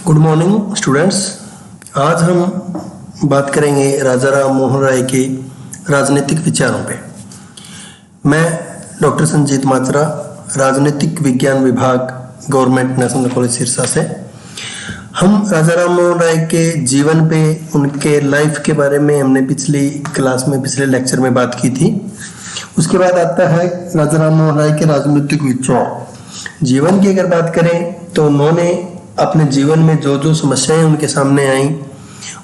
Good morning students. आज हम बात करेंगे राजा राम मोहन राय के राजनीतिक विचारों पे। मैं डॉक्टर संजीत मात्रा, राजनीतिक विज्ञान विभाग, गवर्नमेंट नेशनल कॉलेज सिरसा से। हम राजा राम मोहन राय के जीवन पे, उनके लाइफ के बारे में हमने पिछली क्लास में, पिछले लेक्चर में बात की थी। उसके बाद आता है राजा राम मोहन राय के राजनीतिक विचार। जीवन की अगर बात करें तो उन्होंने अपने जीवन में जो जो समस्याएं उनके सामने आई,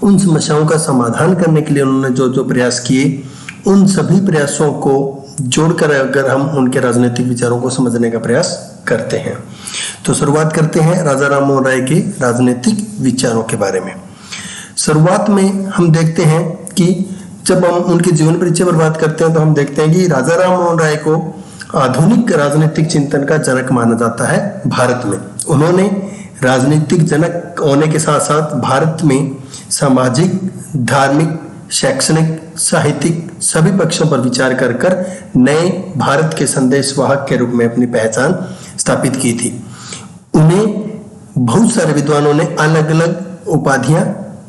उन समस्याओं का समाधान करने के लिए उन्होंने जो जो प्रयास किए, उन सभी प्रयासों को जोड़कर अगर हम उनके राजनीतिक विचारों को समझने का प्रयास करते हैं तो शुरुआत करते हैं राजा राम मोहन राय के राजनीतिक विचारों के बारे में। शुरुआत में हम देखते हैं कि जब हम उनके जीवन परिचय पर बात करते हैं तो हम देखते हैं कि राजा राम मोहन राय को आधुनिक राजनीतिक चिंतन का जनक माना जाता है भारत में। उन्होंने राजनीतिक जनक होने के साथ साथ भारत में सामाजिक, धार्मिक, शैक्षणिक, साहित्यिक सभी पक्षों पर विचार कर कर नए भारत के संदेशवाहक के रूप में अपनी पहचान स्थापित की थी। उन्हें बहुत सारे विद्वानों ने अलग अलग उपाधियां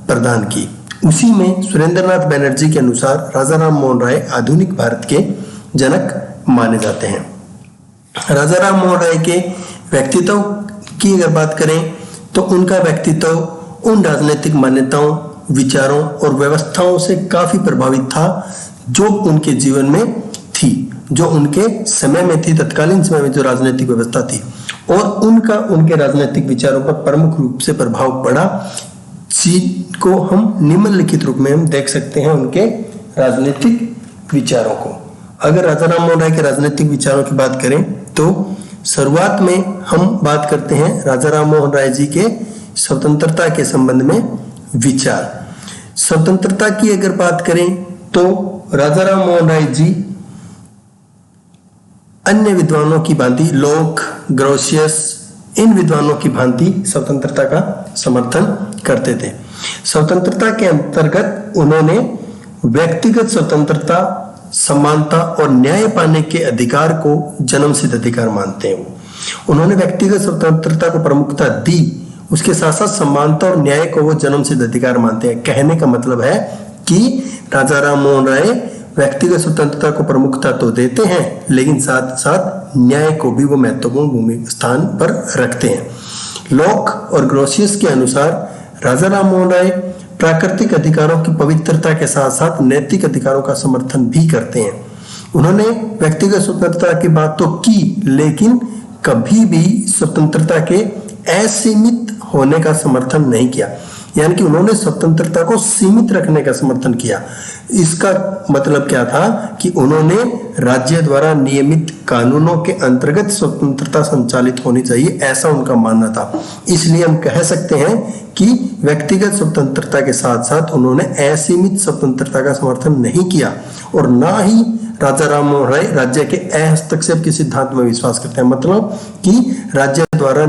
प्रदान की। उसी में सुरेंद्रनाथ बनर्जी के अनुसार राजा राम मोहन राय आधुनिक भारत के जनक माने जाते हैं। राजा राम मोहन राय के व्यक्तित्व की अगर बात करें तो उनका व्यक्तित्व उन राजनीतिक मान्यताओं, विचारों और व्यवस्थाओं से काफी प्रभावित था जो उनके जीवन में थी, जो उनके समय में थी, तत्कालीन समय में जो राजनीतिक व्यवस्था थी, और उनका उनके राजनीतिक विचारों पर प्रमुख रूप से प्रभाव पड़ा। चीज को हम निम्नलिखित रूप में हम देख सकते हैं उनके राजनीतिक विचारों को। अगर राजा राम मोहन राय के राजनीतिक विचारों की बात करें तो शुरुआत में हम बात करते हैं राजा राम मोहन राय जी के स्वतंत्रता के संबंध में विचार। स्वतंत्रता की अगर बात करें तो राजा राम मोहन राय जी अन्य विद्वानों की भांति, लोक, ग्रोशियस, इन विद्वानों की भांति स्वतंत्रता का समर्थन करते थे। स्वतंत्रता के अंतर्गत उन्होंने व्यक्तिगत स्वतंत्रता, समानता और न्याय पाने के अधिकार को जन्मसिद्ध अधिकार मानते हैं। उन्होंने व्यक्तिगत स्वतंत्रता को प्रमुखता दी, उसके साथ साथ समानता और न्याय को वो जन्मसिद्ध अधिकार मानते हैं। कहने का मतलब है कि राजा राम मोहन राय व्यक्तिगत स्वतंत्रता को प्रमुखता तो देते हैं, लेकिन साथ साथ न्याय को भी वो महत्वपूर्ण भूमिका स्थान पर रखते हैं। लॉक और ग्रोशियस के अनुसार राजा राम मोहन राय प्राकृतिक अधिकारों की पवित्रता के साथ साथ नैतिक अधिकारों का समर्थन भी करते हैं। उन्होंने व्यक्तिगत स्वतंत्रता की बात तो की, लेकिन कभी भी स्वतंत्रता के असीमित होने का समर्थन नहीं किया, यानी कि उन्होंने स्वतंत्रता को सीमित रखने का समर्थन किया। इसका मतलब क्या था कि उन्होंने राज्य द्वारा नियमित कानूनों के अंतर्गत स्वतंत्रता संचालित होनी चाहिए, ऐसा उनका मानना था। इसलिए हम कह सकते हैं कि व्यक्तिगत स्वतंत्रता के साथ साथ उन्होंने असीमित स्वतंत्रता का समर्थन नहीं किया, और ना ही राजा राम मोहन राय राज्य के हस्तक्षेप के सिद्धांत में विश्वास करते हैं। मतलब कि राज्य द्वारा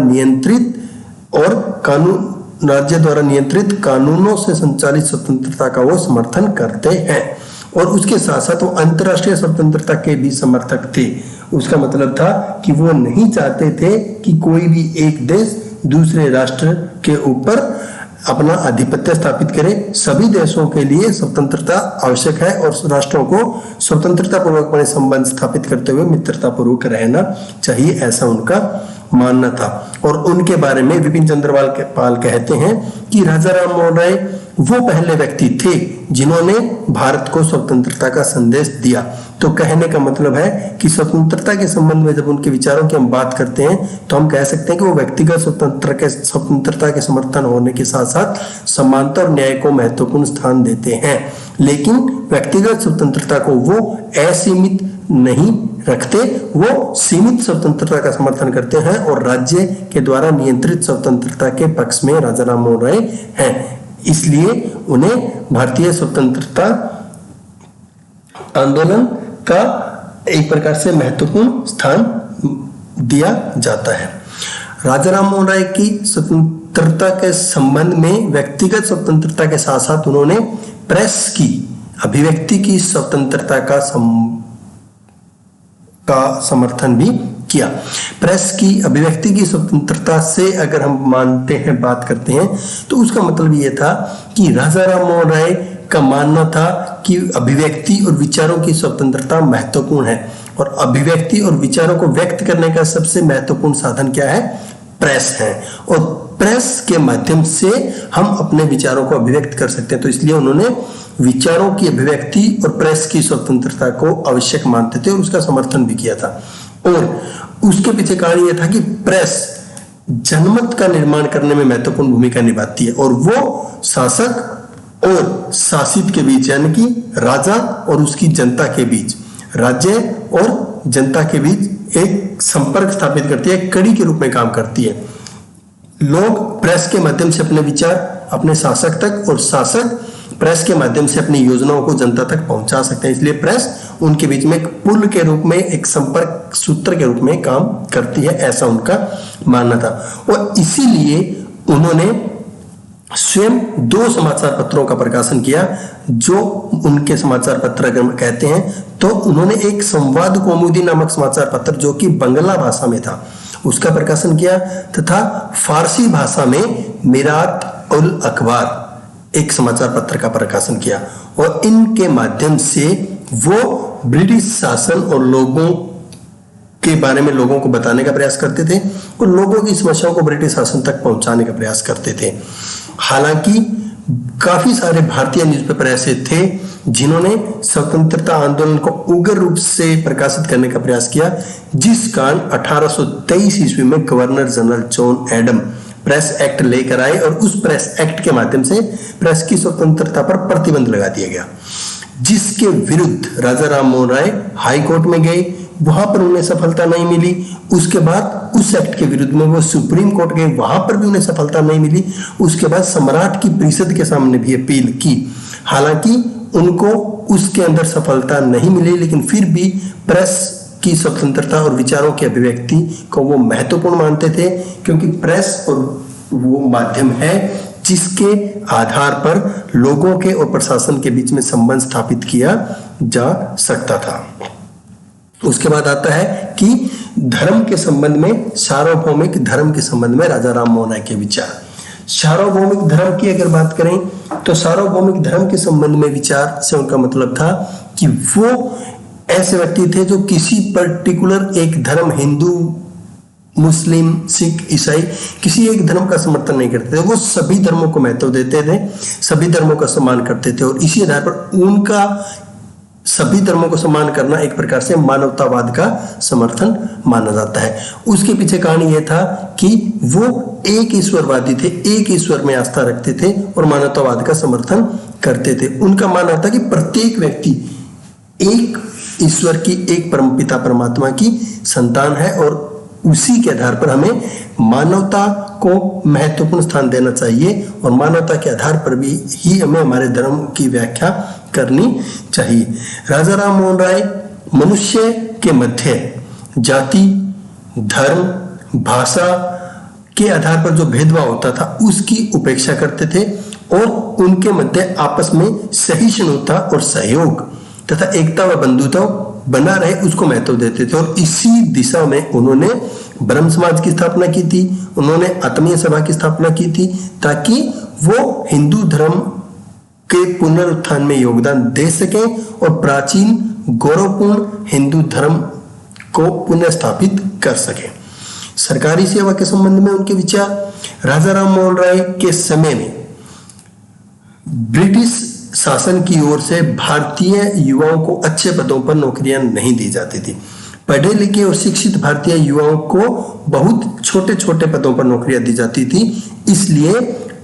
नियंत्रित कानूनों से संचालित स्वतंत्रता का वो समर्थन करते हैं, और उसके साथ साथ वो अंतर्राष्ट्रीय स्वतंत्रता के भी समर्थक थे। उसका मतलब था कि वो नहीं चाहते थे कि कोई भी एक देश दूसरे राष्ट्र के ऊपर अपना आधिपत्य स्थापित करे। सभी देशों के लिए स्वतंत्रता आवश्यक है और राष्ट्रों को स्वतंत्रता पूर्वक अपने संबंध स्थापित करते हुए मित्रता पूर्वक रहना चाहिए, ऐसा उनका मानना था। और उनके बारे में विपिन चंद्र पाल कहते हैं कि राजा राम मोहन राय वो पहले व्यक्ति थे जिन्होंने भारत को स्वतंत्रता का संदेश दिया। तो कहने का मतलब है कि स्वतंत्रता के संबंध में जब उनके विचारों की हम बात करते हैं तो हम कह सकते हैं कि वो व्यक्तिगत स्वतंत्रता के समर्थन होने के साथ साथ समानता और न्याय को महत्वपूर्ण स्थान देते हैं, लेकिन व्यक्तिगत स्वतंत्रता को वो असीमित नहीं रखते, वो सीमित स्वतंत्रता का समर्थन करते हैं, और राज्य के द्वारा नियंत्रित स्वतंत्रता के पक्ष में राजा राम मोहन राय हैं। इसलिए उन्हें भारतीय स्वतंत्रता आंदोलन का एक प्रकार से महत्वपूर्ण स्थान दिया जाता है। राजा राम मोहन राय की स्वतंत्रता के संबंध में व्यक्तिगत स्वतंत्रता के साथ साथ उन्होंने प्रेस की, अभिव्यक्ति की स्वतंत्रता का का समर्थन भी किया। प्रेस की अभिव्यक्ति की स्वतंत्रता से अगर हम मानते हैं, बात करते हैं, तो उसका मतलब ये था कि राजा राम मोहन राय का मानना था कि अभिव्यक्ति और विचारों की स्वतंत्रता महत्वपूर्ण है और अभिव्यक्ति और विचारों को व्यक्त करने का सबसे महत्वपूर्ण साधन क्या है? प्रेस है। और प्रेस के माध्यम से हम अपने विचारों को अभिव्यक्त कर सकते हैं। तो इसलिए उन्होंने विचारों की अभिव्यक्ति और प्रेस की स्वतंत्रता को आवश्यक मानते थे और उसका समर्थन भी किया था। और उसके पीछे कारण यह था कि प्रेस जनमत का निर्माण करने में महत्वपूर्ण भूमिका निभाती है और वो शासक और शासित के बीच, यानी कि राजा और उसकी जनता के बीच, राज्य और जनता के बीच एक संपर्क स्थापित करती है, एक कड़ी के रूप में काम करती है। लोग प्रेस के माध्यम से अपने विचार अपने शासक तक और शासक प्रेस के माध्यम से अपनी योजनाओं को जनता तक पहुंचा सकते हैं। इसलिए प्रेस उनके बीच में एक पुल के रूप में, एक संपर्क सूत्र के रूप में काम करती है, ऐसा उनका मानना था। और इसीलिए उन्होंने स्वयं 2 समाचार पत्रों का प्रकाशन किया, जो उनके समाचार पत्र अगर कहते हैं तो उन्होंने एक संवाद कौमुदी नामक समाचार पत्र, जो कि बंगला भाषा में था, उसका प्रकाशन किया, तथा फारसी भाषा में मिरात उल अखबार एक समाचार पत्र का प्रकाशन किया। और इनके माध्यम से वो ब्रिटिश शासन और लोगों के बारे में लोगों को बताने का प्रयास करते थे और लोगों की समस्याओं को ब्रिटिश शासन तक पहुंचाने का प्रयास करते थे। हालांकि काफी सारे भारतीय न्यूज़पेपर ऐसे थे जिन्होंने स्वतंत्रता आंदोलन को उग्र रूप से प्रकाशित करने का प्रयास किया, जिस कारण 1823 ईस्वी में governor general John Adam press act लेकर आए और उस प्रेस एक्ट के माध्यम से प्रेस की स्वतंत्रता पर प्रतिबंध लगा दिया गया, जिसके विरुद्ध राजा राम मोहन राय हाई कोर्ट में गए। वहां पर उन्हें सफलता नहीं मिली। उसके बाद उस एक्ट के विरुद्ध में वो सुप्रीम कोर्ट गए, वहां पर भी उन्हें सफलता नहीं मिली। उसके बाद सम्राट की परिषद के सामने भी अपील की, हालांकि उनको उसके अंदर सफलता नहीं मिली, लेकिन फिर भी प्रेस की स्वतंत्रता और विचारों की अभिव्यक्ति को वो महत्वपूर्ण मानते थे, क्योंकि प्रेस और वो माध्यम है जिसके आधार पर लोगों के और प्रशासन के बीच में संबंध स्थापित किया जा सकता था। उसके बाद आता है कि धर्म के संबंध में, सार्वभौमिक धर्म के संबंध में राजा राम मोहन राय के विचार। सार्वभौमिक धर्म की अगर बात करें तो सार्वभौमिक धर्म के संबंध में विचार से उनका मतलब था कि वो ऐसे व्यक्ति थे जो किसी पर्टिकुलर एक धर्म, हिंदू, मुस्लिम, सिख, ईसाई, किसी एक धर्म का समर्थन नहीं करते थे। वो सभी धर्मों को महत्व देते थे, सभी धर्मों का सम्मान करते थे और इसी आधार पर उनका सभी धर्मों को सम्मान करना एक प्रकार से मानवतावाद का समर्थन माना जाता है। उसके पीछे कारण यह था कि वो एक ईश्वरवादी थे, एक ईश्वर में आस्था रखते थे और मानवतावाद का समर्थन करते थे। उनका मानना था कि प्रत्येक व्यक्ति एक ईश्वर की, एक परमपिता परमात्मा की संतान है और उसी के आधार पर हमें मानवता को महत्वपूर्ण स्थान देना चाहिए और मानवता के आधार पर भी ही हमें हमारे धर्म की व्याख्या करनी चाहिए। राजा राम मोहन राय मनुष्य के मध्य जाति, धर्म, भाषा के आधार पर जो भेदभाव होता था उसकी उपेक्षा करते थे और उनके मध्य आपस में सहिष्णुता और सहयोग तथा एकता व बंधुता बना रहे उसको महत्व देते थे। और इसी दिशा में उन्होंने ब्रह्म समाज की स्थापना की थी, उन्होंने आत्मीय सभा की स्थापना की थी, ताकि वो हिंदू धर्म के पुनरुत्थान में योगदान दे सकें और प्राचीन गौरवपूर्ण हिंदू धर्म को पुनः स्थापित कर सकें। सरकारी सेवा के संबंध में उनके विचार। राजा राम मोहन राय के समय में ब्रिटिश शासन की ओर से भारतीय युवाओं को अच्छे पदों पर नौकरियां नहीं दी जाती थी। पढ़े लिखे और शिक्षित भारतीय युवाओं को बहुत छोटे छोटे पदों पर नौकरियां दी जाती थी। इसलिए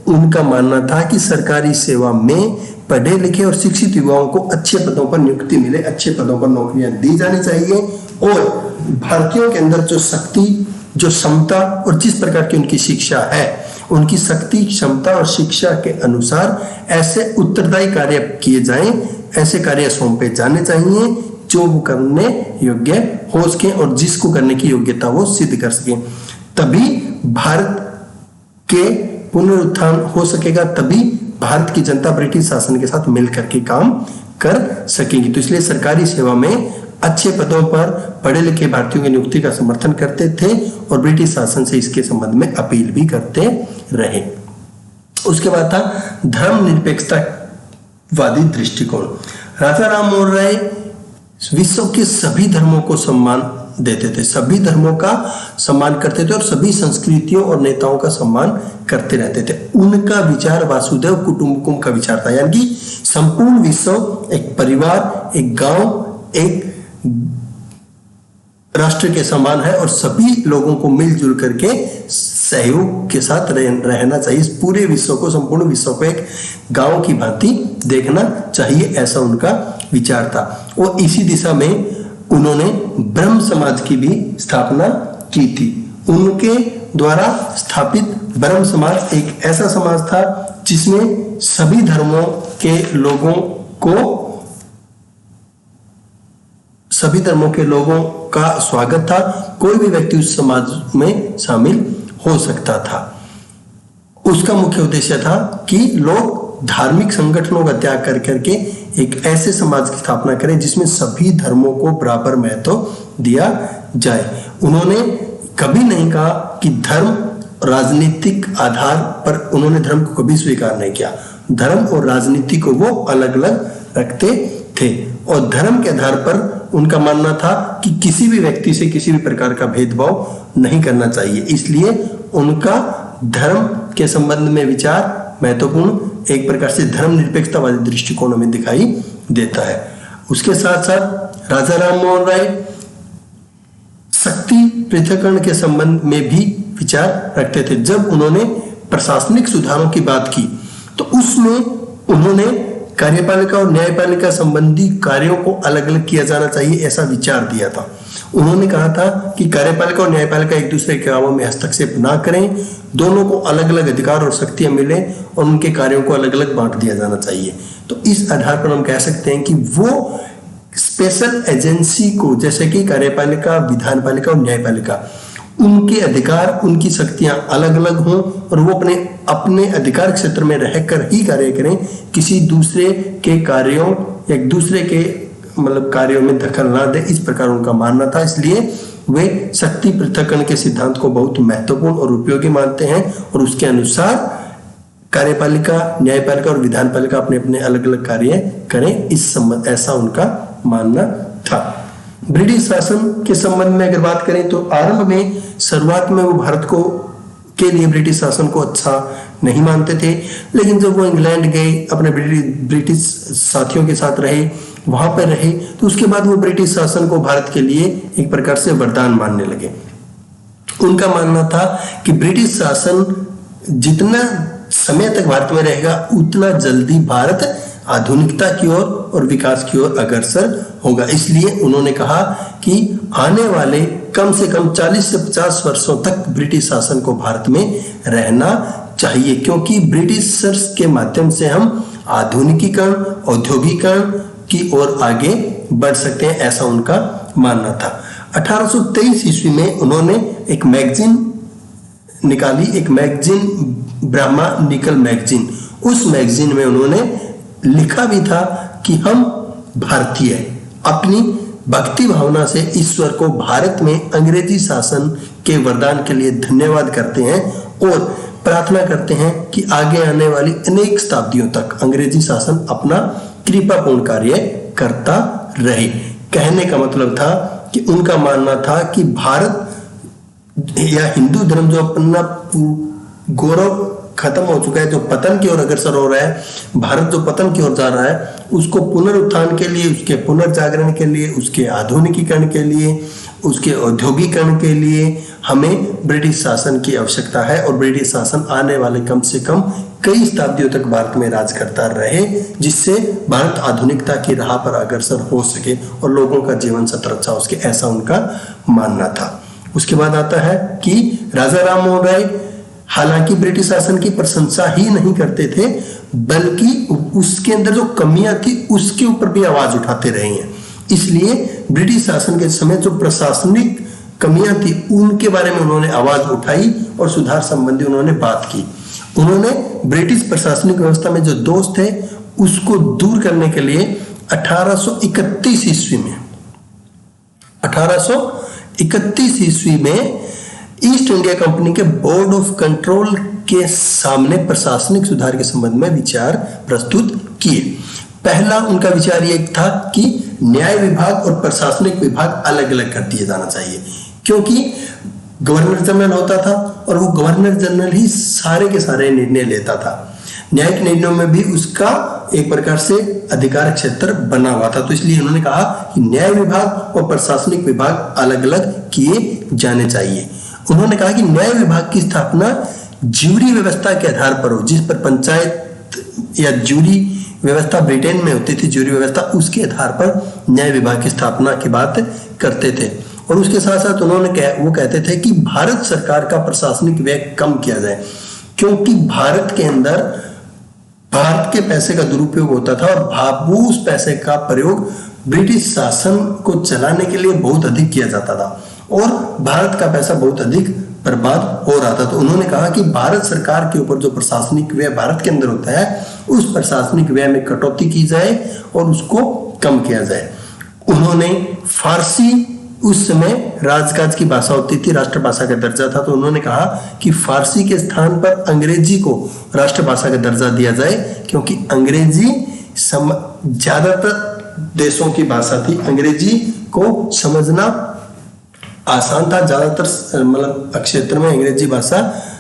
उनका मानना था कि सरकारी सेवा में पढ़े लिखे और शिक्षित युवाओं को अच्छे पदों पर नियुक्ति मिले, अच्छे पदों पर नौकरियां दी जानी चाहिए और भारतीयों के अंदर जो शक्ति, जो क्षमता और जिस प्रकार की उनकी शिक्षा है, उनकी शक्ति, क्षमता और शिक्षा के अनुसार ऐसे उत्तरदायी कार्य किए जाएं, ऐसे कार्य सौंपे जाने चाहिए जो वो करने योग्य हो सके और जिसको करने की योग्यता वो सिद्ध कर सके। तभी भारत के पुनरुत्थान हो सकेगा, तभी भारत की जनता ब्रिटिश शासन के साथ मिलकर के काम कर सकेगी। तो इसलिए सरकारी सेवा में अच्छे पदों पर पढ़े लिखे भारतीयों की नियुक्ति का समर्थन करते थे और ब्रिटिश शासन से इसके संबंध में अपील भी करते रहे। उसके बाद था धर्मनिरपेक्षतावादी दृष्टिकोण। राजा राम मोहन राय विश्व के सभी धर्मों को सम्मान देते थे, सभी धर्मों का सम्मान करते थे और सभी संस्कृतियों और नेताओं का सम्मान करते रहते थे। उनका विचार वासुदेव कुटुंबकम का विचार था, यानी कि संपूर्ण विश्व एक परिवार, एक गांव, एक राष्ट्र के समान है और सभी लोगों को मिलजुल करके सहयोग के साथ रहना चाहिए। इस पूरे विश्व को, संपूर्ण विश्व को एक गांव की भांति देखना चाहिए, ऐसा उनका विचार था। और इसी दिशा में उन्होंने ब्रह्म समाज की भी स्थापना की थी। उनके द्वारा स्थापित ब्रह्म समाज एक ऐसा समाज था जिसमें सभी धर्मों के लोगों का स्वागत था। कोई भी व्यक्ति उस समाज में शामिल हो सकता था। उसका मुख्य उद्देश्य था कि लोग धार्मिक संगठनों का त्याग कर करके एक ऐसे समाज की स्थापना करें जिसमें सभी धर्मों को बराबर महत्व दिया जाए। उन्होंने कभी नहीं कहा कि धर्म राजनीतिक आधार पर, उन्होंने धर्म को कभी स्वीकार नहीं किया। धर्म और राजनीति को वो अलग अलग रखते थे और धर्म के आधार पर उनका मानना था कि किसी भी व्यक्ति से किसी भी प्रकार का भेदभाव नहीं करना चाहिए। इसलिए उनका धर्म के संबंध में विचार महत्वपूर्ण एक प्रकार से धर्मनिरपेक्षतावादी दृष्टिकोण में दिखाई देता है। उसके साथ साथ राजा राम मोहन राय शक्ति पृथक्करण के संबंध में भी विचार रखते थे। जब उन्होंने प्रशासनिक सुधारों की बात की तो उसमें उन्होंने कार्यपालिका और न्यायपालिका संबंधी कार्यों को अलग अलग किया जाना चाहिए, ऐसा विचार दिया था। उन्होंने कहा था कि कार्यपालिका और न्यायपालिका एक दूसरे के कामों में हस्तक्षेप ना करें, दोनों को अलग अलग अधिकार और शक्तियां मिले और उनके कार्यों को अलग अलग बांट दिया जाना चाहिए। तो इस आधार पर हम कह सकते हैं कि वो स्पेशल एजेंसी को, जैसे कि कार्यपालिका, विधानपालिका और न्यायपालिका, उनके अधिकार, उनकी शक्तियां अलग अलग हों और वो अपने अधिकार क्षेत्र में रहकर ही कार्य करें, किसी दूसरे के कार्यों, एक दूसरे के कार्यों में दखल ना दे, इस प्रकार उनका मानना था। इसलिए वे शक्ति पृथक्करण के सिद्धांत को बहुत महत्वपूर्ण और उपयोगी मानते हैं और उसके अनुसार कार्यपालिका, न्यायपालिका और विधानपालिका अपने अपने अलग अलग कार्य करें, इस संबंध ऐसा उनका मानना था। ब्रिटिश शासन के संबंध में अगर बात करें तो आरंभ में, शुरुआत में वो भारत को के लिए ब्रिटिश शासन को अच्छा नहीं मानते थे, लेकिन जब वो इंग्लैंड गए, अपने ब्रिटिश साथियों के साथ रहे, वहां पर रहे, तो उसके बाद वो ब्रिटिश शासन को भारत के लिए एक प्रकार से वरदान मानने लगे। उनका मानना था कि ब्रिटिश शासन जितना समय तक भारत में रहेगा उतना जल्दी भारत आधुनिकता की ओर और विकास की ओर अग्रसर होगा। इसलिए उन्होंने कहा कि आने वाले कम से कम 40 से 50 वर्षों तक ब्रिटिश शासन को भारत में रहना चाहिए, क्योंकि ब्रिटिशर्स के माध्यम से हम आधुनिकीकरण, औद्योगिकरण की ओर आगे बढ़ सकते हैं, ऐसा उनका मानना था। 1823 ईस्वी में उन्होंने एक मैगजीन निकाली, एक मैगजीन, ब्राह्मणिकल मैगजीन। उस मैगजीन में उन्होंने लिखा भी था कि हम भारतीय अपनी भक्ति भावना से ईश्वर को भारत में अंग्रेजी शासन के वरदान के लिए धन्यवाद करते हैं और प्रार्थना करते हैं कि आगे आने वाली अनेक शताब्दियों तक अंग्रेजी शासन अपना कृपापूर्ण कार्य करता रहे। कहने का मतलब था कि उनका मानना था कि भारत या हिंदू धर्म जो अपना गौरव खत्म हो चुका है, जो पतन की ओर अग्रसर हो रहा है, भारत जो पतन की ओर जा रहा है, उसको पुनरुत्थान के लिए, उसके पुनर्जागरण के लिए, उसके आधुनिकीकरण के लिए, उसके औद्योगिकरण के लिए हमें ब्रिटिश शासन की आवश्यकता है और ब्रिटिश शासन आने वाले कम से कम कई शताब्दियों तक भारत में राज करता रहे, जिससे भारत आधुनिकता की राह पर अग्रसर हो सके और लोगों का जीवन सतर अच्छा हो सके, ऐसा उनका मानना था। उसके बाद आता है कि राजा राम मोहन राय हालांकि ब्रिटिश शासन की प्रशंसा ही नहीं करते थे, बल्कि उसके अंदर जो कमियां थी उसके ऊपर भी आवाज उठाते रहे हैं। इसलिए ब्रिटिश शासन के समय जो प्रशासनिक कमियां थी उनके बारे में उन्होंने आवाज उठाई और सुधार संबंधी उन्होंने बात की। उन्होंने ब्रिटिश प्रशासनिक व्यवस्था में जो दोष थे उसको दूर करने के लिए 1831 ईस्वी में 1831 ईस्वी में ईस्ट इंडिया कंपनी के बोर्ड ऑफ कंट्रोल के सामने प्रशासनिक सुधार के संबंध में विचार प्रस्तुत किए। पहला उनका विचार यह था कि न्याय विभाग और प्रशासनिक विभाग अलग अलग कर दिए जाना चाहिए, क्योंकि गवर्नर जनरल होता था और वो गवर्नर जनरल ही सारे के सारे निर्णय लेता था। न्यायिक निर्णयों में भी उसका एक प्रकार से अधिकार क्षेत्र बना हुआ था। तो इसलिए उन्होंने कहा कि न्याय विभाग और प्रशासनिक विभाग अलग अलग किए जाने चाहिए। उन्होंने कहा कि न्याय विभाग की स्थापना ज्यूरी व्यवस्था के आधार पर हो, जिस पर पंचायत या ज्यूरी व्यवस्था ब्रिटेन में होती थी, ज्यूरी व्यवस्था, उसके आधार पर न्याय विभाग की स्थापना की बात करते थे। और उसके साथ साथ उन्होंने वो कहते थे कि भारत सरकार का प्रशासनिक व्यय कम किया जाए, क्योंकि भारत के अंदर भारत के पैसे का दुरुपयोग होता था और उस पैसे का प्रयोग ब्रिटिश शासन को चलाने के लिए बहुत अधिक किया जाता था और भारत का पैसा बहुत अधिक बर्बाद हो रहा था। तो उन्होंने कहा कि भारत सरकार के ऊपर जो प्रशासनिक व्यय भारत के अंदर होता है, उस प्रशासनिक व्यय में कटौती की जाए और उसको कम किया जाए। उन्होंने फारसी, उस समय राजकाज की भाषा होती थी, राष्ट्रभाषा का दर्जा था, तो उन्होंने कहा कि फारसी के स्थान पर अंग्रेजी को राष्ट्रभाषा का दर्जा दिया जाए, क्योंकि अंग्रेजी ज्यादातर देशों की भाषा थी। अंग्रेजी को समझना आसान था, ज्यादातर मतलब क्षेत्र में अंग्रेजी भाषा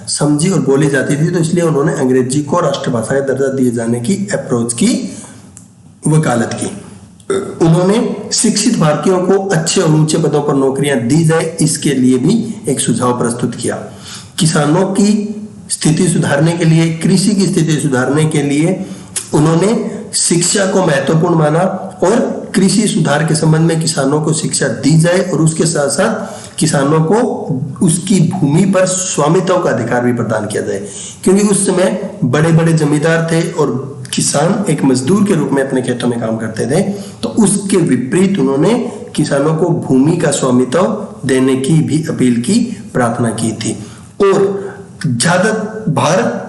समझी और बोली जाती थी, तो इसलिए उन्होंने अंग्रेजी को राष्ट्रभाषा का दर्जा दिए जाने की अप्रोच की वकालत की। उन्होंने शिक्षित भारतीयों को अच्छे और ऊंचे पदों पर नौकरियां दी जाए, इसके लिए भी एक सुझाव प्रस्तुत किया। किसानों की स्थिति सुधारने के लिए, कृषि की स्थिति सुधारने के लिए उन्होंने शिक्षा को महत्वपूर्ण माना और कृषि सुधार के संबंध में किसानों को शिक्षा दी जाए और उसके साथ साथ किसानों को उसकी भूमि पर स्वामित्व का अधिकार भी प्रदान किया जाए, क्योंकि उस समय बड़े बड़े जमींदार थे और किसान एक मजदूर के रूप में अपने खेतों में काम करते थे। तो उसके विपरीत उन्होंने किसानों को भूमि का स्वामित्व देने की भी अपील की, प्रार्थना की थी। और ज्यादा भारत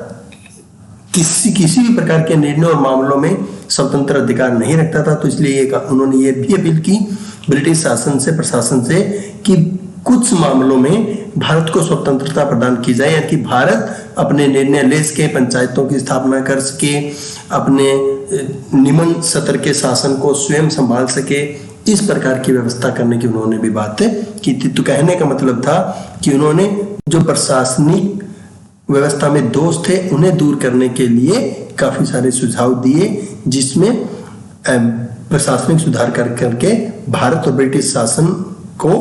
किसी भी प्रकार के निर्णय और मामलों में स्वतंत्र अधिकार नहीं रखता था, तो इसलिए उन्होंने ये भी अपील की ब्रिटिश शासन से, प्रशासन से, कि कुछ मामलों में भारत को स्वतंत्रता प्रदान की जाए, यानी कि भारत अपने निर्णय ले सके, पंचायतों की स्थापना कर सके, अपने निम्न सत्र के शासन को स्वयं संभाल सके, इस प्रकार की व्यवस्था करने की उन्होंने भी बात की थी। तो कहने का मतलब था कि उन्होंने जो प्रशासनिक व्यवस्था में दोष थे उन्हें दूर करने के लिए काफी सारे सुझाव दिए, जिसमें प्रशासनिक सुधार करके भारत और ब्रिटिश शासन को,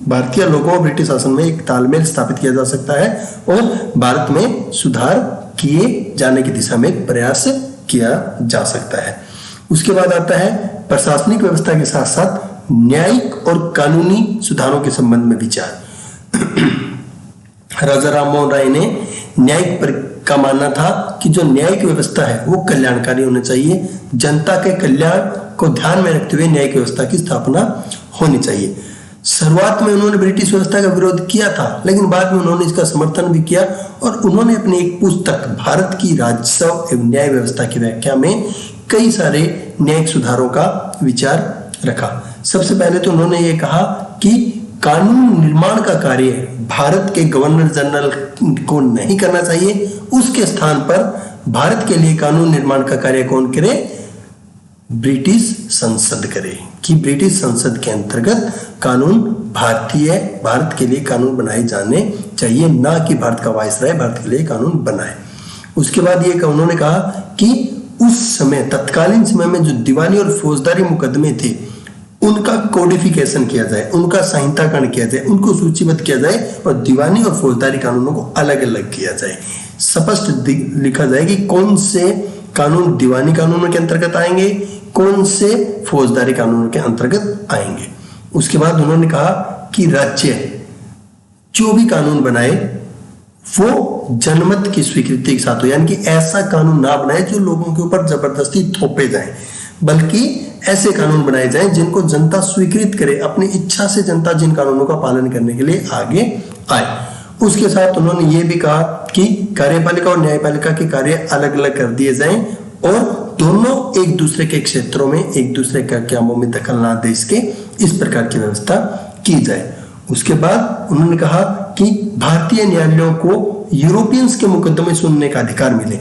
भारतीय लोगों और ब्रिटिश शासन में एक तालमेल स्थापित किया जा सकता है और भारत में सुधार किए जाने की दिशा में एक प्रयास किया जा सकता है। उसके बाद आता है प्रशासनिक व्यवस्था के साथ साथ न्यायिक और कानूनी सुधारों के संबंध में विचार। राजा राम मोहन राय ने न्यायिक का मानना था कि जो न्यायिक व्यवस्था है वो कल्याणकारी होनी चाहिए, जनता के कल्याण को ध्यान में रखते हुए न्यायिक व्यवस्था की स्थापना होनी चाहिए। शुरुआत में उन्होंने ब्रिटिश व्यवस्था का विरोध किया था, लेकिन बाद में उन्होंने इसका समर्थन भी किया और उन्होंने अपनी एक पुस्तक भारत की राजस्व एवं न्याय व्यवस्था की व्याख्या में कई सारे न्यायिक सुधारों का विचार रखा। सबसे पहले तो उन्होंने ये कहा कि कानून निर्माण का कार्य भारत के गवर्नर जनरल को नहीं करना चाहिए, उसके स्थान पर भारत के लिए कानून निर्माण का कार्य कौन करे? ब्रिटिश संसद करे, कि ब्रिटिश संसद के अंतर्गत कानून भारत के लिए कानून बनाए जाने चाहिए, ना कि भारत का वायसराय भारत के लिए कानून बनाए। उसके बाद ये उन्होंने कहा कि उस समय तत्कालीन समय में जो दीवानी और फौजदारी मुकदमे थे उनका कोडिफिकेशन किया जाए, उनका संहिताकरण किया जाए, उनको सूचीबद्ध किया जाए और दीवानी और फौजदारी कानूनों को अलग अलग किया जाए। स्पष्ट लिखा जाए कि कौन से कानून दीवानी कानूनों के अंतर्गत आएंगे, कौन से फौजदारी कानूनों के अंतर्गत आएंगे। उसके बाद उन्होंने कहा कि राज्य जो भी कानून बनाए वो जनमत की स्वीकृति के साथ हो, यानी कि ऐसा कानून ना बनाए जो लोगों के ऊपर जबरदस्ती थोपे जाए, बल्कि ऐसे कानून बनाए जाएं जिनको जनता स्वीकृत करे, अपनी इच्छा से जनता जिन कानूनों का पालन करने के लिए आगे आए। उसके साथ उन्होंने ये भी कहा कि कार्यपालिका और न्यायपालिका के कार्य अलग अलग कर दिए जाएं और दोनों एक दूसरे के क्षेत्रों में एक दूसरे के कामों में दखल ना दे सके, इस प्रकार की व्यवस्था की जाए। उसके बाद उन्होंने कहा कि भारतीय न्यायालयों को यूरोपियंस के मुकदमे सुनने का अधिकार मिले।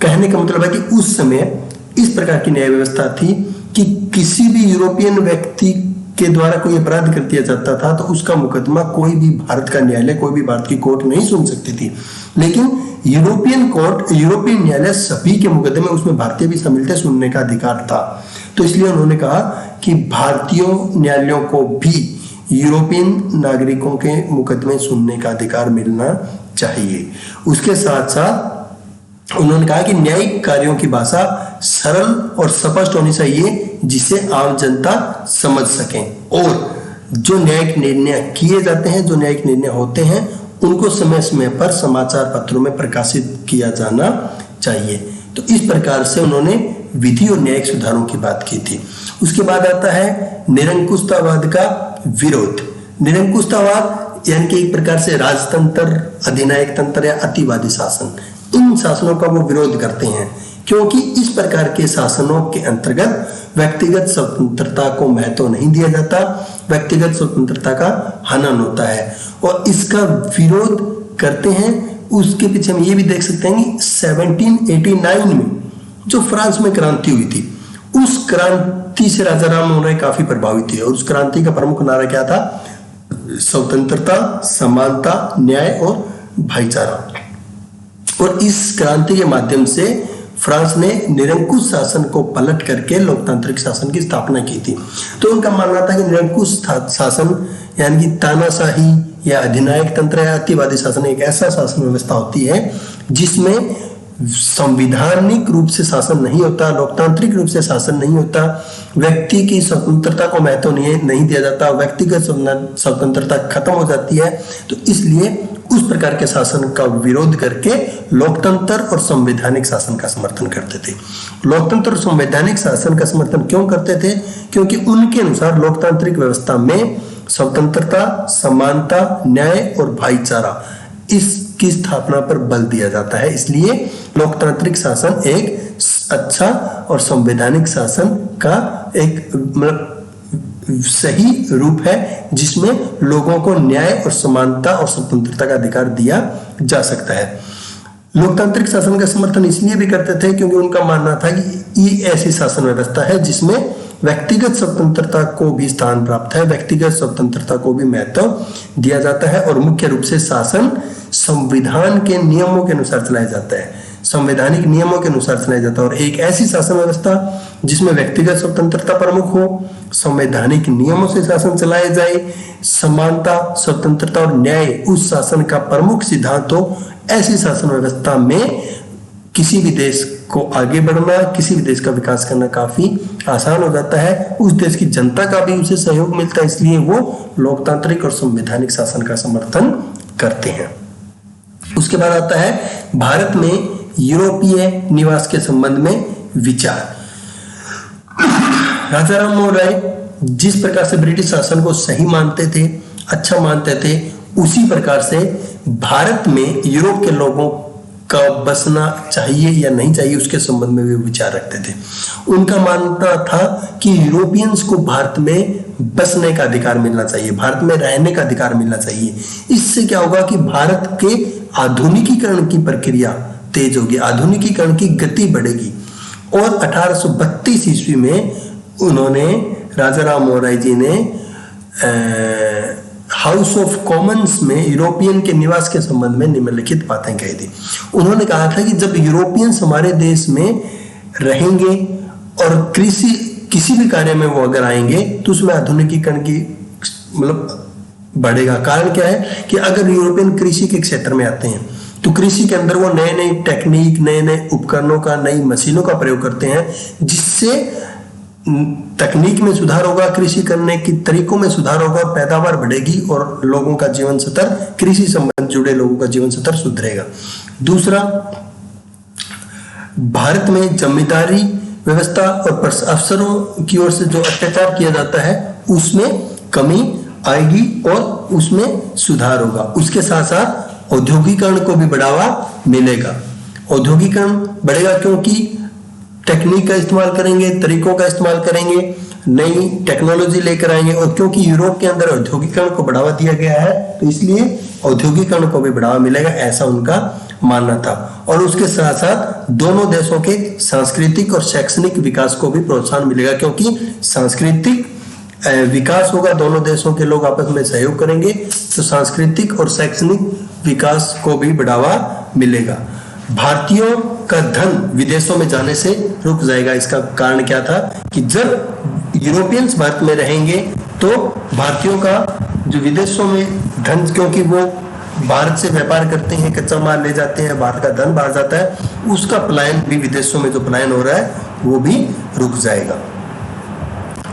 कहने का मतलब है कि उस समय इस प्रकार की न्याय व्यवस्था थी कि किसी भी यूरोपियन व्यक्ति के द्वारा कोई अपराध कर दिया जाता था तो उसका मुकदमा कोई भी भारत का न्यायालय, कोई भी भारत की कोर्ट नहीं सुन सकती थी। लेकिन यूरोपियन न्यायालय सभी के मुकदमे, उसमें भारतीय भी शामिल थे, सुनने का अधिकार था। तो इसलिए उन्होंने कहा कि भारतीय न्यायालयों को भी यूरोपियन नागरिकों के मुकदमे सुनने का अधिकार मिलना चाहिए। उसके साथ साथ उन्होंने कहा कि न्यायिक कार्यों की भाषा सरल और स्पष्ट होनी चाहिए जिसे आम जनता समझ सके, और जो न्यायिक निर्णय किए जाते हैं, जो न्यायिक निर्णय होते हैं, उनको समय समय पर समाचार पत्रों में प्रकाशित किया जाना चाहिए। तो इस प्रकार से उन्होंने विधि और न्यायिक सुधारों की बात की थी। उसके बाद आता है निरंकुशतावाद का विरोध। निरंकुशतावाद यानी कि एक प्रकार से राजतंत्र, अधिनायक तंत्र या अतिवादी शासन, इन शासनों का वो विरोध करते हैं क्योंकि इस प्रकार के शासनों के अंतर्गत व्यक्तिगत स्वतंत्रता को महत्व नहीं दिया जाता, व्यक्तिगत स्वतंत्रता का हनन होता है और इसका विरोध करते हैं। उसके पीछे हम ये भी देख सकते हैं कि 1789 में जो फ्रांस में क्रांति हुई थी, उस क्रांति से राजा राम मोहन राय काफी प्रभावित थे और उस क्रांति का प्रमुख नारा क्या था? स्वतंत्रता, समानता, न्याय और भाईचारा। और इस क्रांति के माध्यम से फ्रांस ने निरंकुश शासन को पलट करके लोकतांत्रिक शासन की स्थापना की थी। तो उनका मानना था कि निरंकुश शासन यानी कि तानाशाही या अधिनायक तंत्र या अतिवादी शासन एक ऐसा शासन व्यवस्था होती है जिसमें संवैधानिक रूप से शासन नहीं होता, लोकतांत्रिक रूप से शासन नहीं होता, व्यक्ति की स्वतंत्रता को महत्व नहीं दिया जाता, व्यक्तिगत स्वतंत्रता खत्म हो जाती है। तो इसलिए उस प्रकार के शासन का विरोध करके लोकतंत्र और संवैधानिक शासन का समर्थन करते थे। लोकतंत्र और संवैधानिक शासन का समर्थन क्यों करते थे? क्योंकि उनके अनुसार लोकतांत्रिक व्यवस्था में स्वतंत्रता, समानता, न्याय और भाईचारा इसकी स्थापना पर बल दिया जाता है। इसलिए लोकतांत्रिक शासन एक अच्छा और संवैधानिक शासन का एक मतलब सही रूप है जिसमें लोगों को न्याय और समानता और स्वतंत्रता का अधिकार दिया जा सकता है। लोकतांत्रिक शासन का समर्थन इसलिए भी करते थे क्योंकि उनका मानना था कि ये ऐसी शासन व्यवस्था है जिसमें व्यक्तिगत स्वतंत्रता को भी स्थान प्राप्त है, व्यक्तिगत स्वतंत्रता को भी महत्व दिया जाता है और मुख्य रूप से शासन संविधान के नियमों के अनुसार चलाया जाता है, संवैधानिक नियमों के अनुसार चलाया जाता है। और एक ऐसी शासन व्यवस्था जिसमें व्यक्तिगत स्वतंत्रता प्रमुख हो, संवैधानिक नियमों से शासन चलाया जाए, समानता, स्वतंत्रता और न्याय उस शासन का प्रमुख सिद्धांत हो, ऐसी शासन व्यवस्था में किसी भी देश को आगे बढ़ना, किसी भी देश का विकास करना काफी आसान हो जाता है। उस देश की जनता का भी उसे सहयोग मिलता है, इसलिए वो लोकतांत्रिक और संवैधानिक शासन का समर्थन करते हैं। उसके बाद आता है भारत में यूरोपीय निवास के संबंध में विचार। राजा राम मोहन राय जिस प्रकार से ब्रिटिश शासन को सही मानते थे, अच्छा मानते थे, उसी प्रकार से भारत में यूरोप के लोगों का बसना चाहिए या नहीं चाहिए उसके संबंध में भी विचार रखते थे। उनका मानना था कि यूरोपियंस को भारत में बसने का अधिकार मिलना चाहिए, भारत में रहने का अधिकार मिलना चाहिए। इससे क्या होगा कि भारत के आधुनिकीकरण की प्रक्रिया तेज होगी, आधुनिकीकरण की गति बढ़ेगी। और 1832 ईस्वी में उन्होंने, राजा राम मोहन राय जी ने हाउस ऑफ कॉमन्स में यूरोपियन के निवास के संबंध में निम्नलिखित बातें कही थी। उन्होंने कहा था कि जब यूरोपियंस हमारे देश में रहेंगे और कृषि किसी भी कार्य में वो अगर आएंगे तो उसमें आधुनिकीकरण की मतलब बढ़ेगा। कारण क्या है कि अगर यूरोपियन कृषि के क्षेत्र में आते हैं तो कृषि के अंदर वो नए नए टेक्निक, नए नए उपकरणों का, नई मशीनों का प्रयोग करते हैं, जिससे तकनीक में सुधार होगा, कृषि करने के तरीकों में सुधार होगा, पैदावार बढ़ेगी और लोगों का जीवन स्तर, कृषि संबंध जुड़े लोगों का जीवन स्तर सुधरेगा। दूसरा, भारत में जमींदारी व्यवस्था और अफसरों की ओर से जो अत्याचार किया जाता है उसमें कमी आएगी और उसमें सुधार होगा। उसके साथ साथ औद्योगिकरण को भी बढ़ावा मिलेगा। औद्योगिकरण बढ़ेगा क्योंकि टेक्निक का इस्तेमाल करेंगे, तरीकों का इस्तेमाल करेंगे, नई टेक्नोलॉजी लेकर आएंगे। और क्योंकि यूरोप के अंदर औद्योगिकरण को बढ़ावा दिया गया है तो इसलिए औद्योगिकरण को भी बढ़ावा मिलेगा, ऐसा उनका मानना था। और उसके साथ साथ दोनों देशों के सांस्कृतिक और शैक्षणिक विकास को भी प्रोत्साहन मिलेगा, क्योंकि सांस्कृतिक विकास होगा, दोनों देशों के लोग आपस में सहयोग करेंगे तो सांस्कृतिक और शैक्षणिक विकास को भी बढ़ावा मिलेगा। भारतीयों का धन विदेशों में जाने से रुक जाएगा। इसका कारण क्या था कि जब यूरोपियंस भारत में रहेंगे तो भारतीयों का जो विदेशों में धन, क्योंकि वो भारत से व्यापार करते हैं, कच्चा माल ले जाते हैं, भारत का धन बाहर जाता है, उसका पलायन भी, विदेशों में जो पलायन हो रहा है वो भी रुक जाएगा।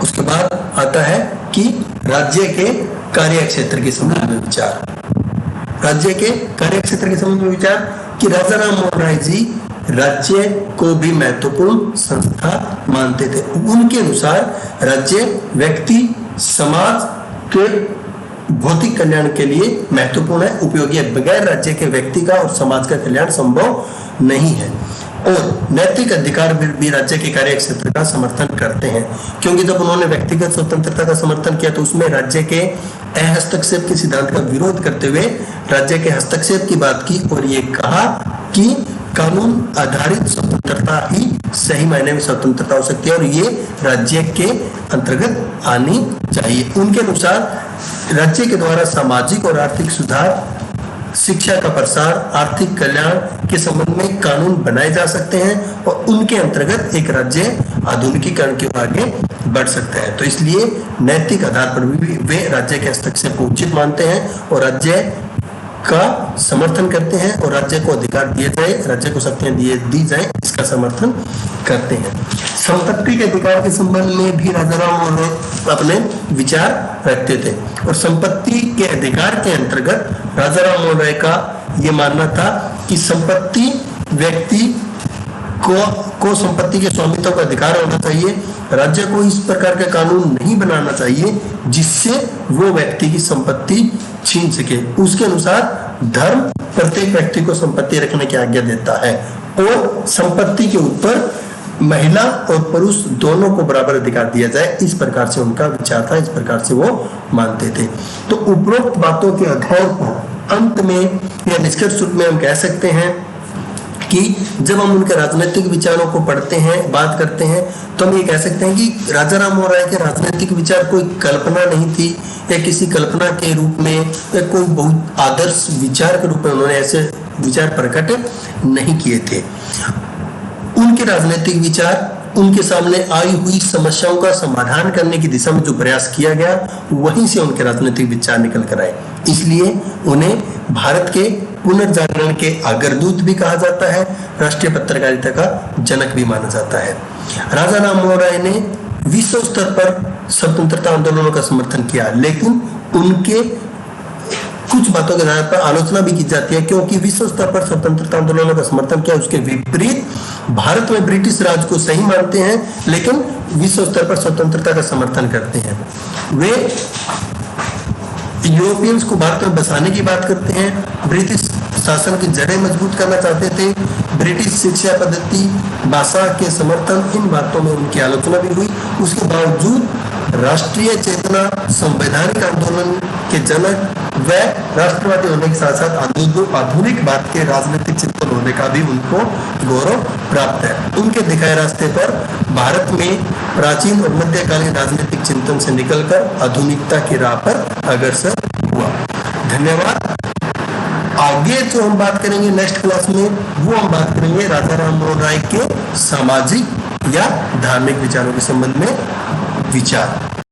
उसके बाद आता है कि राज्य के कार्य क्षेत्र के संबंध में विचार। राज्य के कार्य क्षेत्र के संबंध में विचार कि राजा राम मोहन राय जी राज्य को भी महत्वपूर्ण संस्था मानते थे। उनके अनुसार राज्य व्यक्ति समाज के भौतिक कल्याण के लिए महत्वपूर्ण है, उपयोगी है। बगैर राज्य के व्यक्ति का और समाज का कल्याण संभव नहीं है। और नैतिक अधिकार भी राज्य के कार्य क्षेत्र का समर्थन करते हैं, क्योंकि जब उन्होंने व्यक्तिगत स्वतंत्रता का समर्थन किया तो उसमें राज्य के हस्तक्षेप के सिद्धांत का विरोध करते हुए राज्य के हस्तक्षेप की बात की और ये कहा कि कानून आधारित स्वतंत्रता ही सही मायने में स्वतंत्रता हो सकती है और ये राज्य के अंतर्गत आनी चाहिए। उनके अनुसार राज्य के द्वारा सामाजिक और आर्थिक सुधार, शिक्षा का प्रसार, आर्थिक कल्याण के संबंध में कानून बनाए जा सकते हैं और उनके अंतर्गत एक राज्य आधुनिकीकरण के आगे बढ़ सकता है। तो इसलिए नैतिक आधार पर भी वे राज्य के हस्तक्षेप को उचित मानते हैं और राज्य का समर्थन करते हैं और राज्य को अधिकार दिए जाए, राज्य को शक्तियां दी जाए, इसका समर्थन करते हैं। संपत्ति के अधिकार के संबंध में भी राजा राम मोहन राय अपने विचार रखते थे और संपत्ति के अधिकार के अंतर्गत राजा राम मोहन राय का यह मानना था कि संपत्ति व्यक्ति को संपत्ति के स्वामित्व का अधिकार होना चाहिए। राज्य को इस प्रकार का कानून नहीं बनाना चाहिए जिससे वो व्यक्ति की संपत्ति छीन सके। उसके अनुसार धर्म प्रत्येक व्यक्ति को संपत्ति रखने की आज्ञा देता है और संपत्ति के ऊपर महिला और पुरुष दोनों को बराबर अधिकार दिया जाए, इस प्रकार से उनका विचार था, इस प्रकार से वो मानते थे। तो उपरोक्त बातों के आधार पर अंत में या निष्कर्ष रूप में हम कह सकते हैं कि जब हम उनके राजनीतिक विचारों को पढ़ते हैं, बात करते हैं, तो हम ये कह सकते हैं कि राजा राम मोहन राय के राजनीतिक विचार कोई कल्पना नहीं थी या किसी कल्पना के रूप में या कोई बहुत आदर्श विचार के रूप में उन्होंने ऐसे विचार प्रकट नहीं किए थे। उनके राजनीतिक विचार उनके सामने आई हुई समस्याओं का समाधान करने की दिशा में जो प्रयास किया गया वहीं से उनके राजनीतिक विचार निकल कर आए। इसलिए उन्हें भारत के पुनर्जागरण के अग्रदूत भी कहा जाता है, राष्ट्रीय पत्रकारिता का जनक भी माना जाता है। राजा राम मोहन राय ने विश्व स्तर पर स्वतंत्रता आंदोलनों का समर्थन किया, लेकिन उनके कुछ बातों के आधार पर आलोचना भी की जाती है, क्योंकि विश्व स्तर पर स्वतंत्रता आंदोलनों का समर्थन किया, उसके विपरीत भारत में ब्रिटिश राज को सही मानते हैं लेकिन विश्व स्तर पर स्वतंत्रता का समर्थन करते हैं। वे यूरोपियंस को भारत में बसाने की बात करते हैं, ब्रिटिश शासन की जड़ें मजबूत करना चाहते थे, ब्रिटिश शिक्षा पद्धति, भाषा के समर्थन, इन बातों में उनकी आलोचना भी हुई। उसके बावजूद राष्ट्रीय चेतना, संवैधानिक आंदोलन के जनक व राष्ट्रवादी होने के साथ साथ आधुनिक भारत के राजनीतिक चिंतन होने का भी उनको गौरव प्राप्त है। उनके दिखाए रास्ते पर भारत में प्राचीन और मध्यकालीन राजनीतिक चिंतन से निकलकर आधुनिकता की राह पर अग्रसर हुआ। धन्यवाद। आगे जो हम बात करेंगे नेक्स्ट क्लास में, वो हम बात करेंगे राजा राम मोहन राय के सामाजिक या धार्मिक विचारों के संबंध में विचार।